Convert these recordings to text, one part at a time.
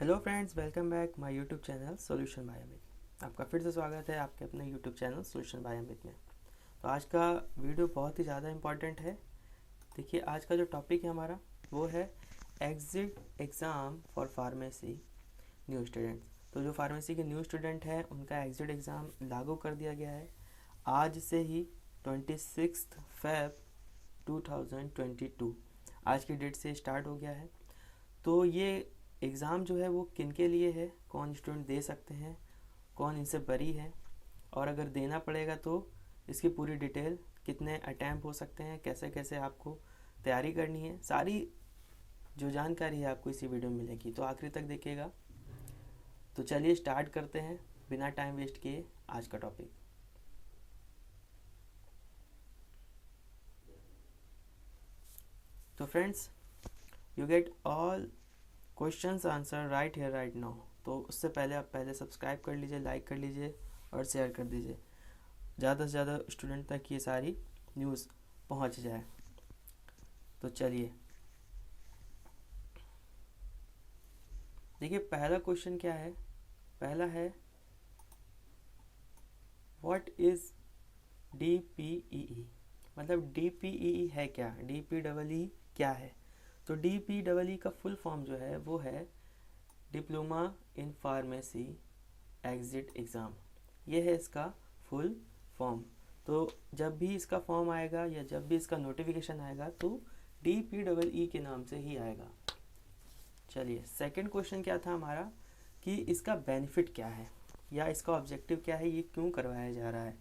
Hello friends, welcome back my YouTube channel solution bye Amit. आपका फिर से स्वागत है आपके अपने YouTube channel solution bye Amit में। तो आज का वीडियो बहुत ही ज़्यादा इम्पॉर्टेंट है। देखिए, आज का जो टॉपिक है हमारा वो है exit exam for pharmacy new student. तो जो फार्मेसी के न्यू स्टूडेंट हैं उनका एग्जिट एग्ज़ाम लागू कर दिया गया है आज से ही 26 फेब 2022 आज की डेट से स्टार्ट हो गया है। तो ये एग्ज़ाम जो है वो किन के लिए है, कौन स्टूडेंट दे सकते हैं, कौन इनसे बरी है, और अगर देना पड़ेगा तो इसकी पूरी डिटेल, कितने अटैम्प्ट हो सकते हैं, कैसे कैसे आपको तैयारी करनी है, सारी जो जानकारी है आपको इसी वीडियो में मिलेगी। तो आखिरी तक देखिएगा। तो चलिए स्टार्ट करते हैं बिना टाइम वेस्ट किए आज का टॉपिक। तो friends, you get all questions answer right here right now. तो उससे पहले आप पहले सब्सक्राइब कर लीजिए, लाइक कर लीजिए और शेयर कर दीजिए, ज़्यादा से ज़्यादा स्टूडेंट तक ये सारी न्यूज़ पहुंच जाए। तो चलिए देखिए, पहला क्वेश्चन क्या है। पहला है व्हाट इज़ DPEE, मतलब DPEE है क्या, DPEE क्या है। तो DPEE का फुल फॉर्म जो है वो है diploma in pharmacy exit exam. ये है इसका फुल फॉर्म। तो जब भी इसका फॉर्म आएगा या जब भी इसका नोटिफिकेशन आएगा तो DPEE के नाम से ही आएगा। चलिए, सेकंड क्वेश्चन क्या था हमारा कि इसका बेनिफिट क्या है या इसका ऑब्जेक्टिव क्या है, ये क्यों करवाया जा रहा है।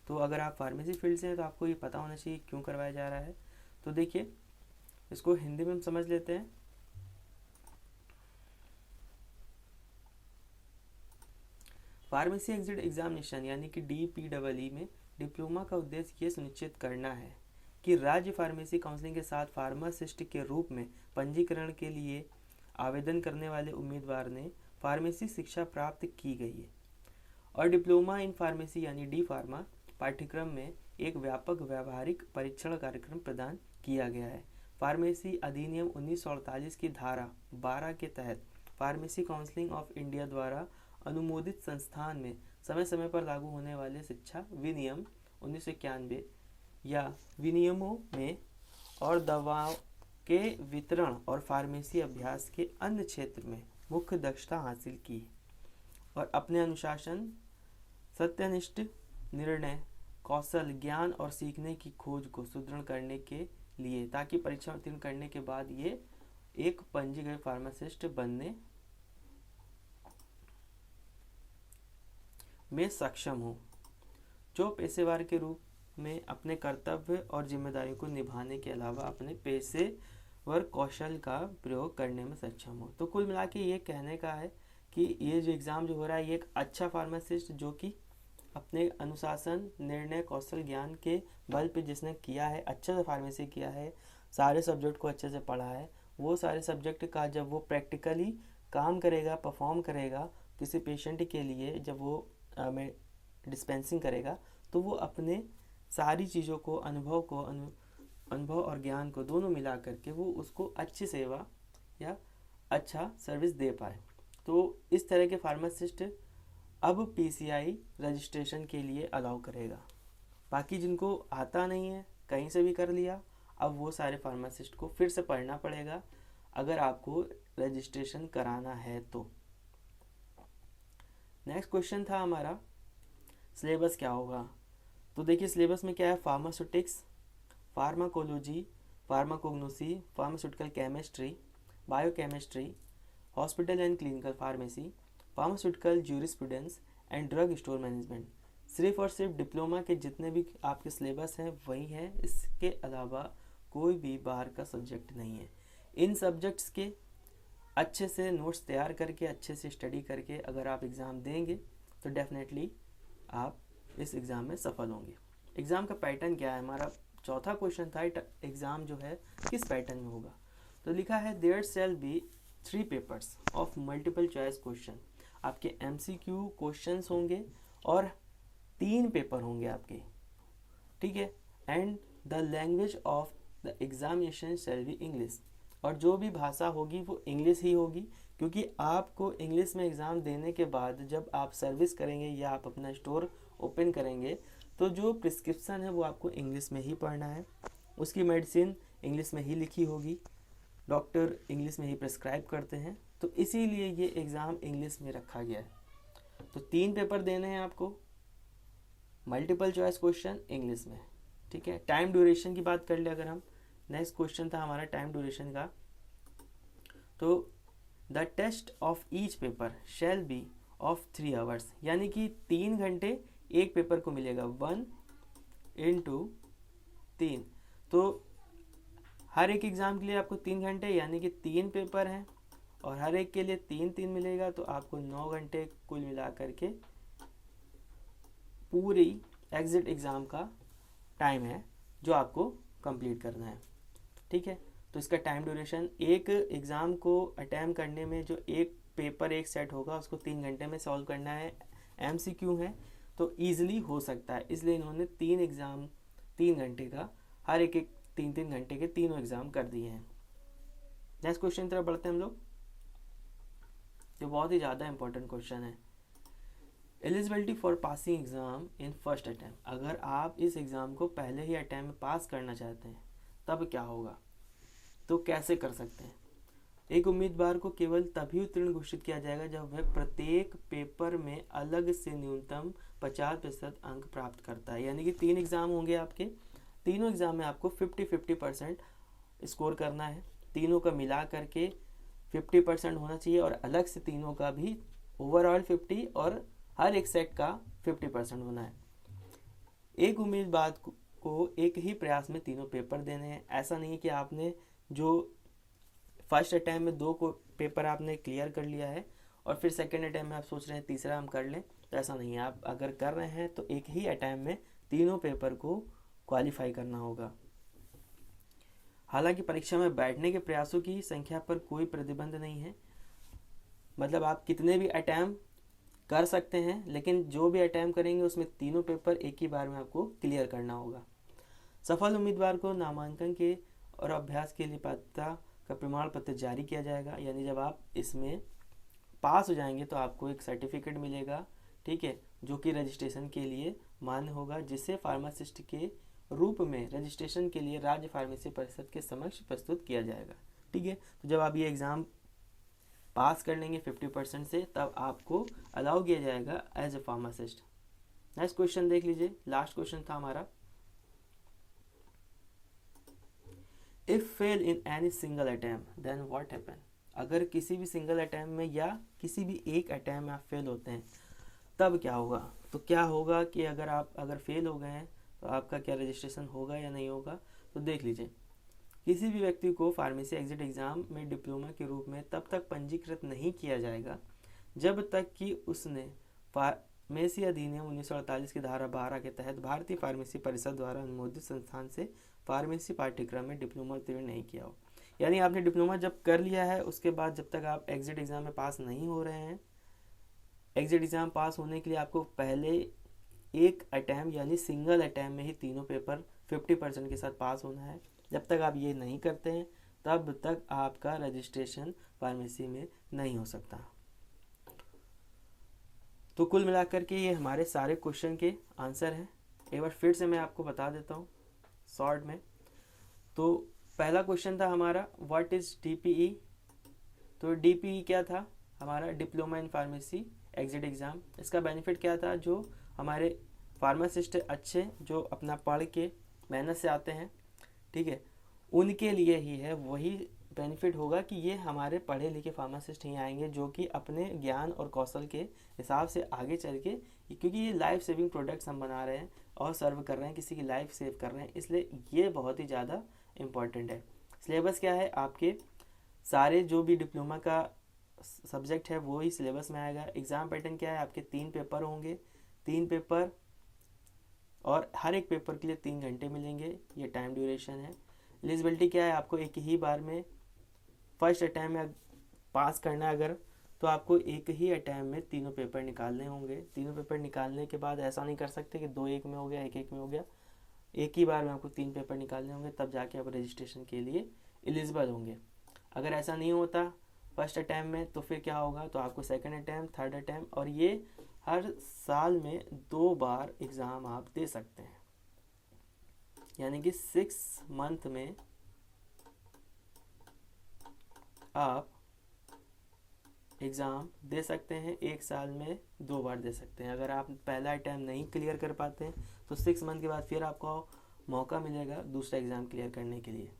तो अगर आप फार्मेसी फील्ड से हैं तो आपको ये पता होना चाहिए क्यों करवाया जा रहा है। तो देखिए, इसको हिंदी में हम समझ लेते हैं। फार्मेसी एग्जिट एग्जामिनेशन यानी कि DPEE में डिप्लोमा का उद्देश्य ये सुनिश्चित करना है कि राज्य फार्मेसी काउंसिलिंग के साथ फार्मासिस्ट के रूप में पंजीकरण के लिए आवेदन करने वाले उम्मीदवार ने फार्मेसी शिक्षा प्राप्त की गई है और डिप्लोमा इन फार्मेसी यानी डी फार्मा पाठ्यक्रम में एक व्यापक व्यावहारिक परीक्षण कार्यक्रम प्रदान किया गया है। फार्मेसी अधिनियम 1948 की धारा 12 के तहत फार्मेसी काउंसिलिंग ऑफ इंडिया द्वारा अनुमोदित संस्थान में समय समय पर लागू होने वाले शिक्षा विनियम 1991 या विनियमों में और दवाओं के वितरण और फार्मेसी अभ्यास के अन्य क्षेत्र में मुख्य दक्षता हासिल की और अपने अनुशासन, सत्यनिष्ठ निर्णय, कौशल, ज्ञान और सीखने की खोज को सुदृढ़ करने के लिए, ताकि परीक्षा उत्तीर्ण करने के बाद ये एक पंजीकृत फार्मासिस्ट बनने में सक्षम हो, जो पेशेवर के रूप में अपने कर्तव्य और जिम्मेदारियों को निभाने के अलावा अपने पेशेवर कौशल का प्रयोग करने में सक्षम हो। तो कुल मिला के ये कहने का है कि ये जो एग्ज़ाम जो हो रहा है ये एक अच्छा फार्मासिस्ट जो कि अपने अनुशासन, निर्णय, कौशल, ज्ञान के बल पे जिसने किया है, अच्छे से फार्मेसी किया है, सारे सब्जेक्ट को अच्छे से पढ़ा है, वो सारे सब्जेक्ट का जब वो प्रैक्टिकली काम करेगा, परफॉर्म करेगा किसी पेशेंट के लिए, जब वो में डिस्पेंसिंग करेगा तो वो अपने सारी चीज़ों को, अनुभव और ज्ञान को दोनों मिला करके वो उसको अच्छी सेवा या अच्छा सर्विस दे पाए। तो इस तरह के फार्मासिस्ट अब PCI रजिस्ट्रेशन के लिए अलाउ करेगा। बाकी जिनको आता नहीं है, कहीं से भी कर लिया, अब वो सारे फार्मासिस्ट को फिर से पढ़ना पड़ेगा अगर आपको रजिस्ट्रेशन कराना है तो। नेक्स्ट क्वेश्चन था हमारा सिलेबस क्या होगा। तो देखिए, सिलेबस में क्या है, pharmaceutics, pharmacology, pharmacognosy, pharmaceutical chemistry, biochemistry, hospital and clinical pharmacy, pharmaceutical jurisprudence and drug store management. सिर्फ और सिर्फ डिप्लोमा के जितने भी आपके सिलेबस हैं वही हैं, इसके अलावा कोई भी बाहर का सब्जेक्ट नहीं है। इन सब्जेक्ट्स के अच्छे से नोट्स तैयार करके, अच्छे से स्टडी करके अगर आप एग्ज़ाम देंगे तो डेफिनेटली आप इस एग्ज़ाम में सफल होंगे। एग्ज़ाम का पैटर्न क्या है, हमारा चौथा क्वेश्चन था एग्ज़ाम जो है किस पैटर्न में होगा। तो लिखा है there shall be 3 papers of multiple choice question. आपके MCQ क्वेश्चंस होंगे और 3 पेपर होंगे आपके, ठीक है। And the language of the examination shall be English. और जो भी भाषा होगी वो इंग्लिश ही होगी, क्योंकि आपको इंग्लिश में एग्ज़ाम देने के बाद जब आप सर्विस करेंगे या आप अपना स्टोर ओपन करेंगे तो जो प्रिस्क्रिप्शन है वो आपको इंग्लिश में ही पढ़ना है, उसकी मेडिसिन इंग्लिश में ही लिखी होगी, डॉक्टर इंग्लिश में ही प्रिस्क्राइब करते हैं, तो इसीलिए ये एग्ज़ाम इंग्लिश में रखा गया है। तो 3 पेपर देने हैं आपको, मल्टीपल चॉइस क्वेश्चन इंग्लिश में, ठीक है। टाइम ड्यूरेशन की बात कर ले अगर हम, नेक्स्ट क्वेश्चन था हमारा टाइम ड्यूरेशन का, तो the test of each paper shall be of 3 hours, यानी कि 3 घंटे एक पेपर को मिलेगा, 1 × 3, तो हर एक एग्ज़ाम के लिए आपको 3 घंटे, यानी कि 3 पेपर हैं और हर एक के लिए 3-3 मिलेगा, तो आपको 9 घंटे कुल मिला करके पूरी एग्ज़िट एग्ज़ाम का टाइम है जो आपको कंप्लीट करना है, ठीक है। तो इसका टाइम ड्यूरेशन, एक एग्ज़ाम को अटैम्प्ट करने में जो एक पेपर एक सेट होगा उसको 3 घंटे में सॉल्व करना है, MCQ है तो ईजिली हो सकता है, इसलिए इन्होंने 3 एग्ज़ाम 3 घंटे का, हर एक 3-3 घंटे के तीनों एग्ज़ाम कर दिए हैं। नेक्स्ट क्वेश्चन की तरफ बढ़ते हैं हम लोग, जो बहुत ही ज़्यादा इंपॉर्टेंट क्वेश्चन है। Eligibility for passing exam in first attempt, अगर आप इस एग्ज़ाम को पहले ही अटैम्प्ट में पास करना चाहते हैं तब क्या होगा, तो कैसे कर सकते हैं। एक उम्मीदवार को केवल तभी उत्तीर्ण घोषित किया जाएगा जब वह प्रत्येक पेपर में अलग से न्यूनतम 50% अंक प्राप्त करता है, यानी कि 3 एग्ज़ाम होंगे आपके, तीनों एग्ज़ाम में आपको 50-50% स्कोर करना है, तीनों का मिला करके 50% होना चाहिए और अलग से तीनों का भी ओवरऑल 50 और हर एक सेट का 50% होना है। एक उम्मीदवार को एक ही प्रयास में तीनों पेपर देने हैं, ऐसा नहीं है कि आपने जो फर्स्ट अटैम्प्ट में 2 को पेपर आपने क्लियर कर लिया है और फिर सेकेंड अटैम्प्ट में आप सोच रहे हैं तीसरा हम कर लें, तो ऐसा नहीं है। आप अगर कर रहे हैं तो एक ही अटैम्प्ट में तीनों पेपर को क्वालिफाई करना होगा। हालांकि परीक्षा में बैठने के प्रयासों की संख्या पर कोई प्रतिबंध नहीं है, मतलब आप कितने भी अटैम्प्ट कर सकते हैं, लेकिन जो भी अटैम्प्ट करेंगे उसमें तीनों पेपर एक ही बार में आपको क्लियर करना होगा। सफल उम्मीदवार को नामांकन के और अभ्यास के लिए पात्रता का प्रमाण पत्र जारी किया जाएगा, यानी जब आप इसमें पास हो जाएंगे तो आपको एक सर्टिफिकेट मिलेगा, ठीक है, जो कि रजिस्ट्रेशन के लिए मान्य होगा, जिसे फार्मासिस्ट के रूप में रजिस्ट्रेशन के लिए राज्य फार्मेसी परिषद के समक्ष प्रस्तुत किया जाएगा, ठीक है। तो जब आप ये एग्ज़ाम पास कर लेंगे 50% से, तब आपको अलाउ किया जाएगा as a pharmacist. Next question देख लीजिए, लास्ट क्वेश्चन था हमारा, if fail in any single attempt then what happen, अगर किसी भी सिंगल अटैम्प्ट में या किसी भी एक अटैम्प्ट में आप फेल होते हैं तब क्या होगा। तो क्या होगा कि अगर फेल हो गए हैं तो आपका क्या रजिस्ट्रेशन होगा या नहीं होगा, तो देख लीजिए। किसी भी व्यक्ति को फार्मेसी एग्जिट एग्ज़ाम में डिप्लोमा के रूप में तब तक पंजीकृत नहीं किया जाएगा जब तक कि उसने फार्मेसी अधिनियम 1948 की धारा 12 के तहत भारतीय फार्मेसी परिषद द्वारा अनुमोदित संस्थान से फार्मेसी पाठ्यक्रम में डिप्लोमा उत्तीर्ण नहीं किया हो। यानी आपने डिप्लोमा जब कर लिया है उसके बाद जब तक आप एग्जिट एग्ज़ाम में पास नहीं हो रहे हैं, एग्जिट एग्ज़ाम पास होने के लिए आपको पहले एक अटैम्प्ट यानी सिंगल अटैम्प्ट में ही तीनों पेपर 50% के साथ पास होना है। जब तक आप ये नहीं करते हैं तब तक आपका रजिस्ट्रेशन फार्मेसी में नहीं हो सकता। तो कुल मिलाकर के ये हमारे सारे क्वेश्चन के आंसर हैं। एक बार फिर से मैं आपको बता देता हूँ शॉर्ट में। तो पहला क्वेश्चन था हमारा व्हाट इज़ DPE। तो DPE क्या था हमारा, diploma in pharmacy exit exam. इसका बेनिफिट क्या था, जो हमारे फार्मासिस्ट अच्छे जो अपना पढ़ के मेहनत से आते हैं, ठीक है, उनके लिए ही है। वही बेनिफिट होगा कि ये हमारे पढ़े लिखे फार्मासिस्ट ही आएंगे जो कि अपने ज्ञान और कौशल के हिसाब से आगे चल के, क्योंकि ये लाइफ सेविंग प्रोडक्ट्स हम बना रहे हैं और सर्व कर रहे हैं, किसी की लाइफ सेव कर रहे हैं, इसलिए ये बहुत ही ज़्यादा इम्पॉर्टेंट है। सिलेबस क्या है, आपके सारे जो भी डिप्लोमा का सब्जेक्ट है वो ही सिलेबस में आएगा। एग्ज़ाम पैटर्न क्या है, आपके 3 पेपर होंगे, 3 पेपर और हर एक पेपर के लिए 3 घंटे मिलेंगे, ये टाइम ड्यूरेशन है। एलिजिबिलिटी क्या है, आपको एक ही बार में फर्स्ट अटैम्प्ट में पास करना है अगर, तो आपको एक ही अटैम्प्ट में तीनों पेपर निकालने होंगे। तीनों पेपर निकालने के बाद ऐसा नहीं कर सकते कि 2-1 में हो गया, 1-1 में हो गया, एक ही बार में आपको 3 पेपर निकालने होंगे, तब जाके आप रजिस्ट्रेशन के लिए एलिजिबल होंगे। अगर ऐसा नहीं होता फर्स्ट अटैम्प्ट में तो फिर क्या होगा, तो आपको सेकंड अटैम्प्ट, थर्ड अटैम्प्ट, और ये हर साल में 2 बार एग्ज़ाम आप दे सकते हैं। यानी कि 6 मंथ में आप एग्ज़ाम दे सकते हैं, एक साल में 2 बार दे सकते हैं। अगर आप पहला अटैम्प्ट नहीं क्लियर कर पाते हैं तो 6 मंथ के बाद फिर आपको मौका मिलेगा दूसरा एग्ज़ाम क्लियर करने के लिए।